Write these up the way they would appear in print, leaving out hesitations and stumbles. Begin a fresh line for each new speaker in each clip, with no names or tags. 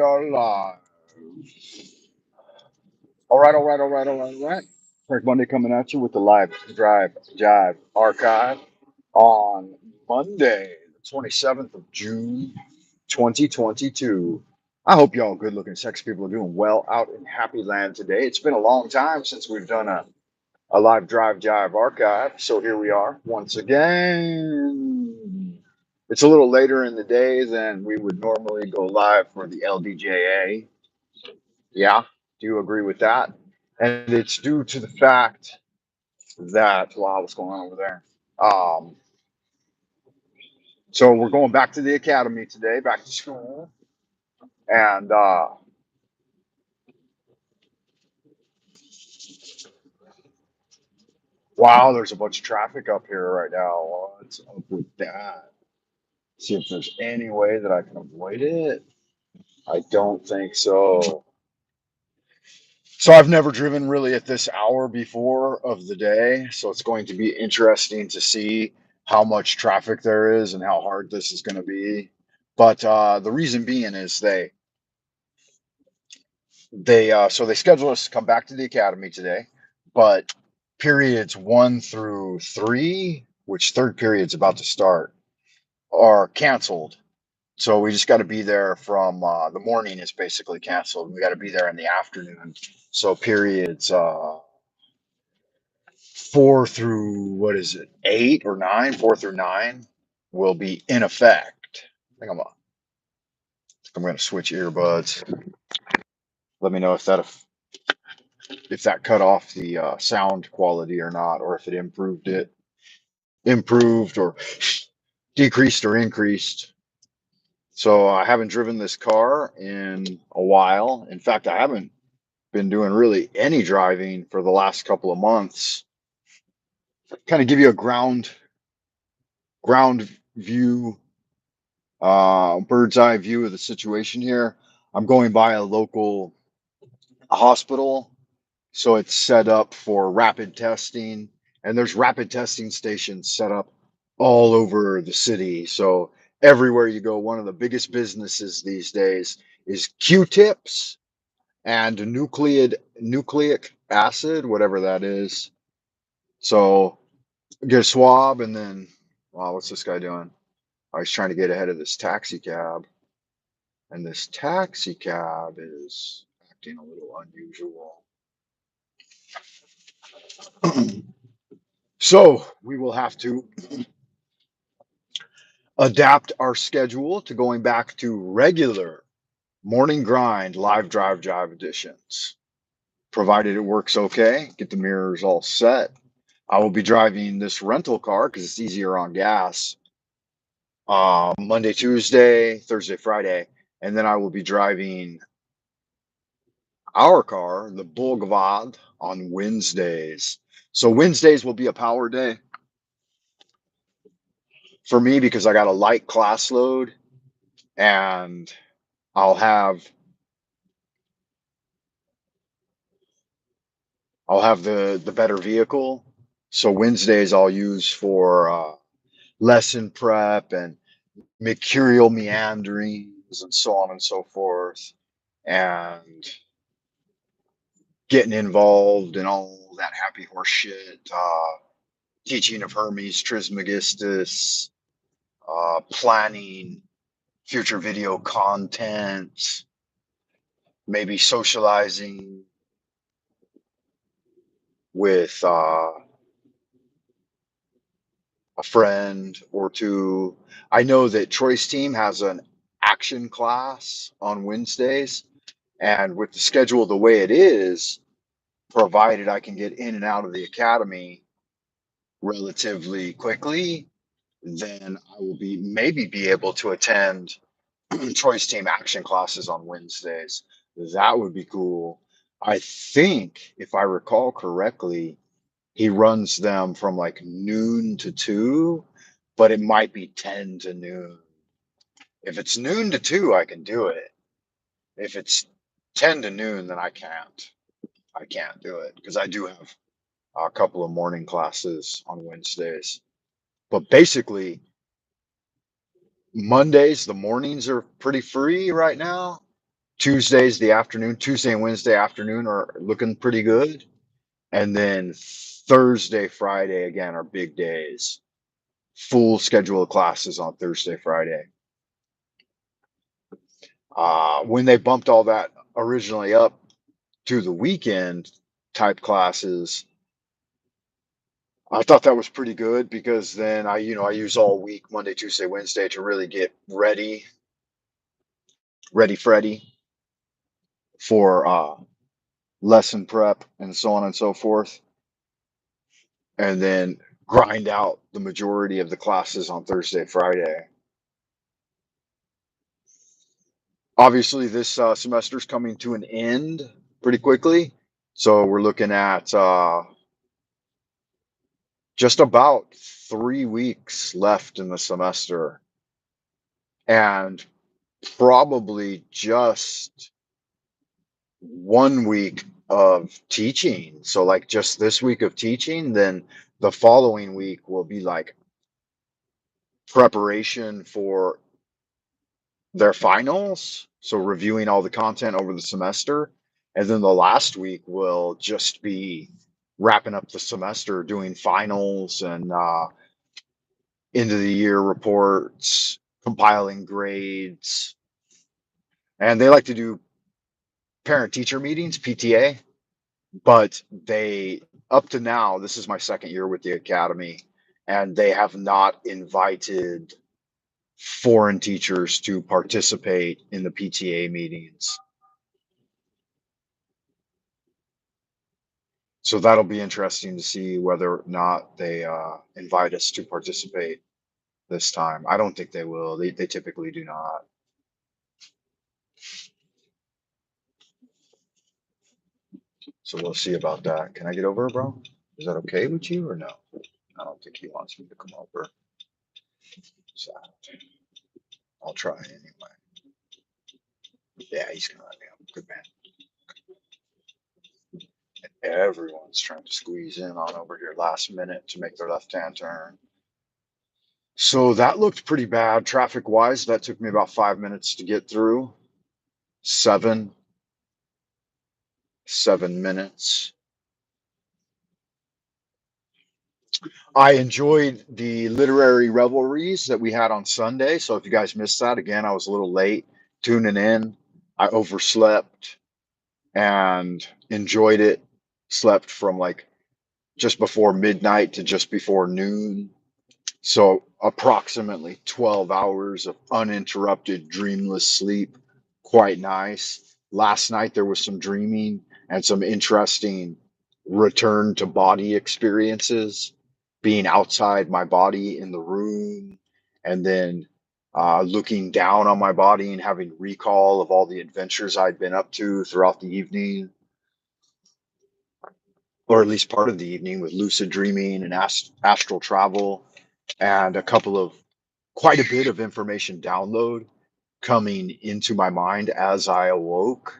are live. All right. Frank Monday coming at you with the live drive jive archive on Monday, the 27th of June, 2022. I hope y'all good looking sex people are doing well out in happy land today. It's been a long time since we've done a live drive jive archive, so here we are once again. It's a little later in the day than we would normally go live for the LDJA. Yeah, do you agree with that? And it's due to the fact that, wow, what's going on over there? Um, so we're going back to the academy today, back to school, and wow, there's a bunch of traffic up here right now. What's up with that? See if there's any way that I can avoid it. I don't think so. So I've never driven really at this hour before of the day, so it's going to be interesting to see how much traffic there is and how hard this is going to be. But the reason being is they schedule us to come back to the academy today, but periods 1 through 3, which third period's about to start, are canceled. So we just got to be there from the morning is basically canceled. We got to be there in the afternoon. So periods 4 through 8 or 9, 4 through 9 will be in effect. I'm going to switch earbuds. Let me know if that cut off the sound quality or not, or if it improved or decreased or increased. So I haven't driven this car in a while. In fact, I haven't been doing really any driving for the last couple of months. Kind of give you a ground view, bird's eye view of the situation here. I'm going by a local hospital, so it's set up for rapid testing, and there's rapid testing stations set up all over the city. So everywhere you go, one of the biggest businesses these days is Q-tips and nucleic acid, whatever that is. So get a swab, and then, wow, what's this guy doing? I was trying to get ahead of this taxi cab, and this taxi cab is acting a little unusual. So we will have to adapt our schedule to going back to regular morning grind live drive jive editions. Provided it works okay, get the mirrors all set. I will be driving this rental car because it's easier on gas. Monday, Tuesday, Thursday, Friday, and then I will be driving our car, the Bulgavad, on Wednesdays. So Wednesdays will be a power day for me because I got a light class load, and I'll have the better vehicle. So Wednesdays I'll use for lesson prep and mercurial meanderings and so on and so forth, and getting involved in all that happy horse shit, teaching of Hermes Trismegistus, planning future video content, maybe socializing with a friend or two. I know that Troy's team has an action class on Wednesdays, and with the schedule the way it is, provided I can get in and out of the academy relatively quickly, then I will be able to attend Troy's team action classes on Wednesdays. That would be cool. I think, if I recall correctly, he runs them from like noon to 2, but it might be 10 to noon. If it's noon to 2, I can do it. If it's 10 to noon, then I can't. I can't do it because I do have a couple of morning classes on Wednesdays. But basically, Mondays, the mornings are pretty free right now. Tuesdays, the afternoon, Tuesday and Wednesday afternoon are looking pretty good. And then Thursday, Friday again are big days. Full schedule of classes on Thursday, Friday. When they bumped all that originally up to the weekend type classes, I thought that was pretty good because then I use all week, Monday, Tuesday, Wednesday to really get Freddy for lesson prep and so on and so forth. And then grind out the majority of the classes on Thursday, Friday. Obviously, this semester is coming to an end pretty quickly. So we're looking at just about 3 weeks left in the semester and probably just 1 week of teaching. So, like, just this week of teaching, then the following week will be like preparation for their finals. So, reviewing all the content over the semester. And then the last week will just be wrapping up the semester, doing finals and end of the year reports, compiling grades. And they like to do parent teacher meetings, PTA, but they, up to now, this is my second year with the academy, and they have not invited foreign teachers to participate in the PTA meetings. So that'll be interesting to see whether or not they invite us to participate this time. I don't think they will. They typically do not. So we'll see about that. Can I get over, bro? Is that okay with you or no? I don't think he wants me to come over. So I'll try anyway. Yeah, he's gonna let me up. Good man. Everyone's trying to squeeze in on over here last minute to make their left-hand turn. So that looked pretty bad traffic wise. That took me about 5 minutes to get through. Seven, 7 minutes. I enjoyed the literary revelries that we had on Sunday. So if you guys missed that, again, I was a little late tuning in. I overslept and enjoyed it. Slept from like just before midnight to just before noon. So approximately 12 hours of uninterrupted, dreamless sleep. Quite nice. Last night there was some dreaming and some interesting return to body experiences, being outside my body in the room, and then looking down on my body and having recall of all the adventures I'd been up to throughout the evening, or at least part of the evening, with lucid dreaming and astral travel, and a couple of quite a bit of information download coming into my mind as I awoke.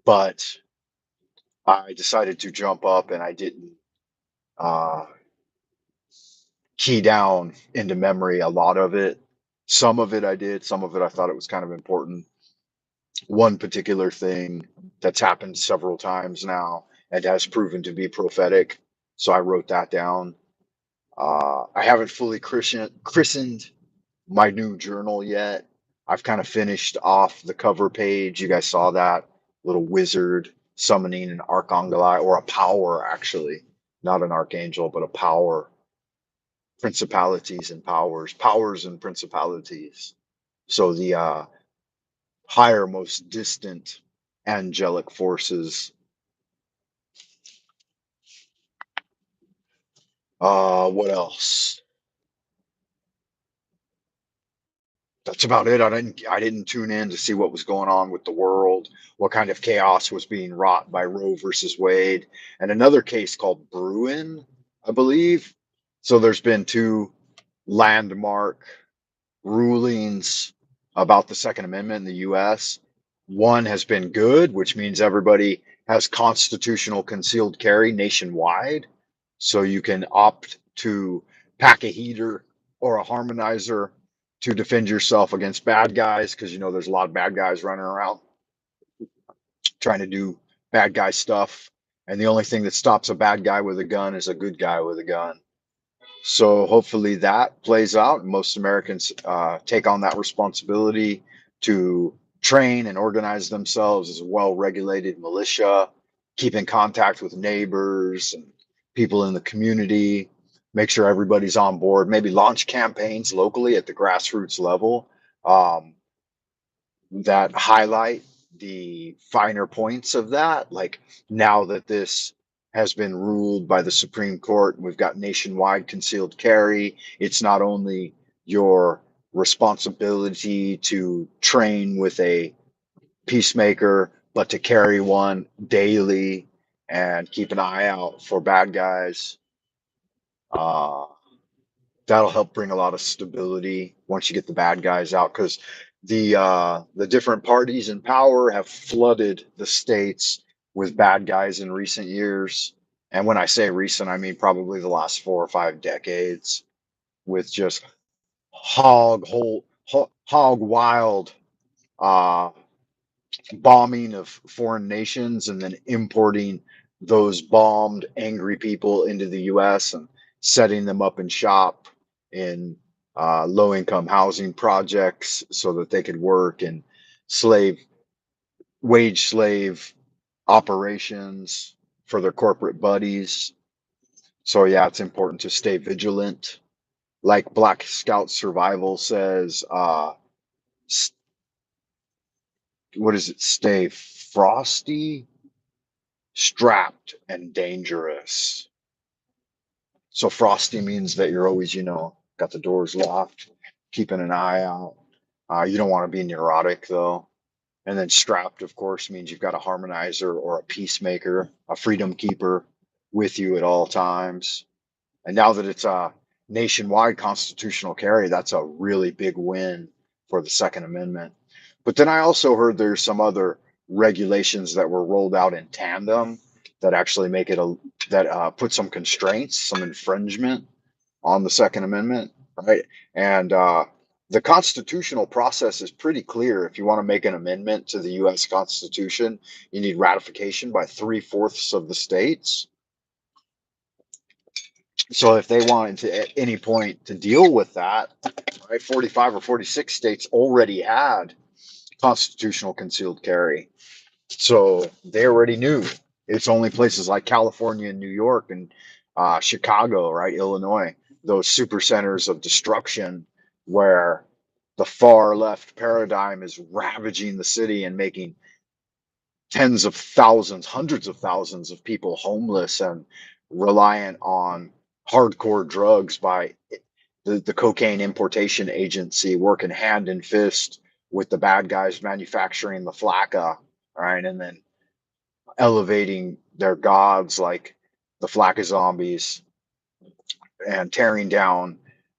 But I decided to jump up and I didn't uh, key down into memory a lot of it. Some of it I did, some of it I thought it was kind of important. One particular thing that's happened several times now and has proven to be prophetic. So I wrote that down. I haven't fully christened my new journal yet. I've kind of finished off the cover page. You guys saw that little wizard summoning an archangeli, or a power, actually, not an archangel, but a power, principalities and powers and principalities. So the higher, most distant angelic forces. What else? That's about it. I didn't tune in to see what was going on with the world, what kind of chaos was being wrought by Roe versus Wade, and another case called Bruin, I believe. So there's been two landmark rulings about the Second Amendment in the US. One has been good, which means everybody has constitutional concealed carry nationwide. So you can opt to pack a heater or a harmonizer to defend yourself against bad guys, because there's a lot of bad guys running around. trying to do bad guy stuff. And the only thing that stops a bad guy with a gun is a good guy with a gun. So hopefully that plays out. And most Americans take on that responsibility to train and organize themselves as a well-regulated militia, keep in contact with neighbors and people in the community, make sure everybody's on board, maybe launch campaigns locally at the grassroots level. Um, that highlight the finer points of that. Like now that this has been ruled by the Supreme Court, we've got nationwide concealed carry. It's not only your responsibility to train with a peacemaker, but to carry one daily and keep an eye out for bad guys. Uh, that'll help bring a lot of stability once you get the bad guys out, because the different parties in power have flooded the states with bad guys in recent years. And when I say recent, I mean probably the last 4 or 5 decades, with just hog wild uh, bombing of foreign nations and then importing those bombed angry people into the US and setting them up in shop in low income housing projects so that they could work in slave wage slave operations for their corporate buddies. So yeah, it's important to stay vigilant. Like Black Scout Survival says, what is it? Stay frosty, strapped, and dangerous. So frosty means that you're always, got the doors locked, keeping an eye out. You don't want to be neurotic though. And then strapped, of course, means you've got a harmonizer or a peacemaker, a freedom keeper with you at all times. And now that it's a nationwide constitutional carry, that's a really big win for the Second Amendment. But then I also heard there's some other regulations that were rolled out in tandem that actually make it that put some constraints, some infringement on the Second Amendment, right? And the constitutional process is pretty clear. If you want to make an amendment to the U.S. Constitution, you need ratification by 3/4 of the states. So if they wanted to at any point to deal with that, right, 45 or 46 states already had constitutional concealed carry. So they already knew. It's only places like California and New York and Chicago, right, Illinois, those super centers of destruction where the far left paradigm is ravaging the city and making tens of thousands, hundreds of thousands of people homeless and reliant on hardcore drugs by the cocaine importation agency working hand in fist with the bad guys manufacturing the flakka, right? And then elevating their gods like the flakka zombies and tearing down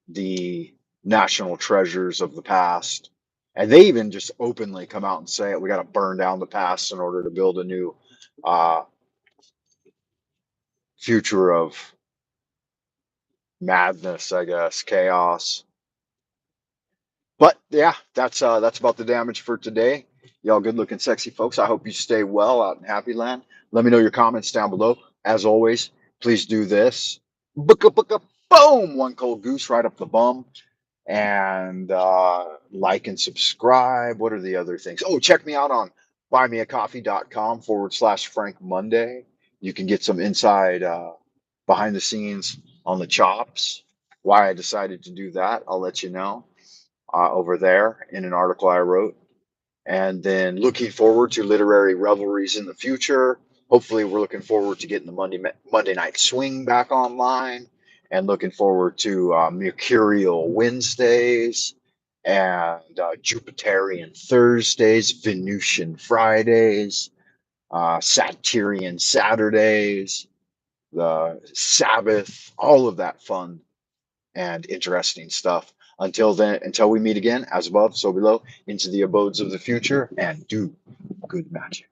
the national treasures of the past. And they even just openly come out and say it. We got to burn down the past in order to build a new uh, future of madness, I guess, chaos. But yeah, that's about the damage for today. Y'all good looking, sexy folks. I hope you stay well out in Happy Land. Let me know your comments down below. As always, please do this. Booka booka boom! One cold goose right up the bum. And like and subscribe. What are the other things? Oh, check me out on buymeacoffee.com/Frank Monday. You can get some inside behind the scenes on the chops. Why I decided to do that, I'll let you know over there in an article I wrote. And then looking forward to literary revelries in the future. Hopefully, we're looking forward to getting the Monday Night Swing back online, and looking forward to Mercurial Wednesdays and Jupiterian Thursdays, Venusian Fridays, Satyrian Saturdays, the Sabbath, all of that fun and interesting stuff. Until then, until we meet again, as above, so below, into the abodes of the future, and do good magic.